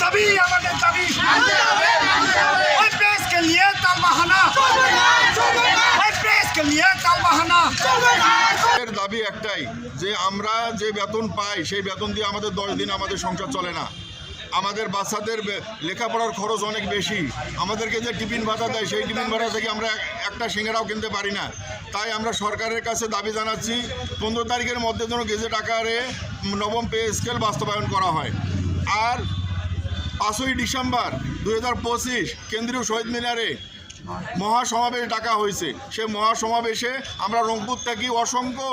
দাবি ওই প্রেস के लिए ताल बहाना ওই প্রেস के लिए ताल बहाना এর দাবি একটাই যে আমরা যে বেতন পাই সেই বেতন দিয়ে আমাদের 10 দিন আমাদের সংসার চলে না। আমাদের বাচ্চাদের লেখাপড়ার খরচ অনেক বেশি। আমাদেরকে যে টিফিন ভাতা দেয় সেই টিফিন ভাতা থেকে আমরা একটা সিঙ্গারাও কিনতে পারি না। তাই আমরা সরকারের কাছে দাবি জানাচ্ছি 15 তারিখের মধ্যে যেন গেজেট আকারে নবম পে স্কেল বাস্তবায়ন করা হয়। আর 5ই ডিসেম্বর 2025 কেন্দ্রীয় শহীদ মিনারে মহাসমাবেশ ডাকা হয়েছে। সেই মহাসমাবেশে আমরা রংপুর থেকে অসংখ্য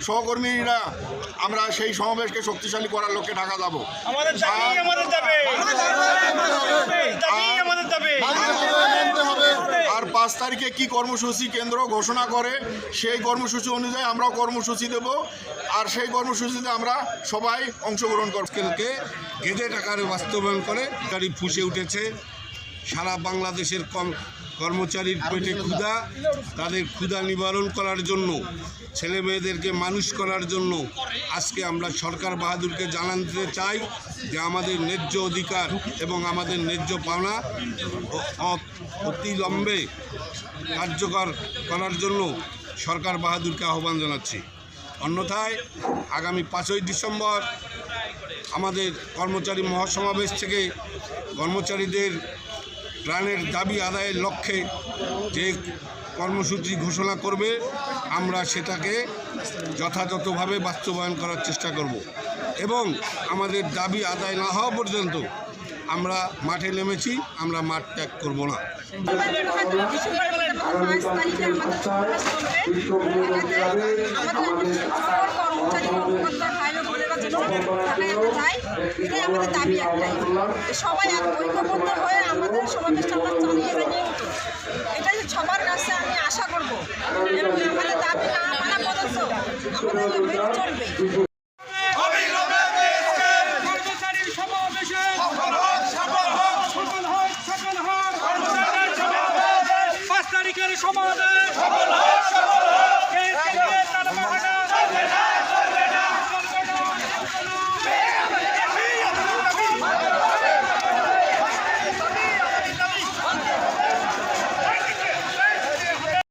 সহকর্মীরা আমরা সেই সমাবেশকে শক্তিশালী করার লক্ষ্যে ঢাকা যাব। আর 5 তারিখে কি কর্মসূচি কেন্দ্র ঘোষণা করে সেই কর্মসূচি অনুযায়ী আমরাও কর্মসূচি দেব। আর সেই কর্মসূচিতে আমরা সবাই অংশগ্রহণ করব। স্কেলকে গেজেট আকারে বাস্তবায়ন করে গাড়ি ফুসে উঠেছে। সারা বাংলাদেশের কর্মচারীর পেটে ক্ষুধা, তাদের ক্ষুধা নিবারণ করার জন্য, ছেলে মেয়েদেরকে মানুষ করার জন্য আজকে আমরা সরকার বাহাদুরকে জানাতে চাই যে আমাদের ন্যায্য অধিকার এবং আমাদের ন্যায্য পাওনা অতিলম্বে কার্যকর করার জন্য সরকার বাহাদুরকে আহ্বান জানাচ্ছি। অন্যথায় আগামী 5ই ডিসেম্বর আমাদের কর্মচারী মহাসমাবেশ থেকে কর্মচারীদের প্রাণের দাবি আদায়ের লক্ষ্যে যে কর্মসূচি ঘোষণা করবে আমরা সেটাকে যথাযথভাবে বাস্তবায়ন করার চেষ্টা করব এবং আমাদের দাবি আদায় না হওয়া পর্যন্ত আমরা মাঠে নেমেছি, আমরা মাঠ ত্যাগ করব না। আমাদের দাবি একটাই, সবাই এক ঐক্যবদ্ধ হয়ে আমাদের সমাবেশটা আমরা চালিয়ে যাই। এটাই সবার কাছে আমি আশা করবো এবং আমাদের দাবি না মানা পর্যন্ত আমাদের মেনে চলবে। 5 তারিখের সমাবেশ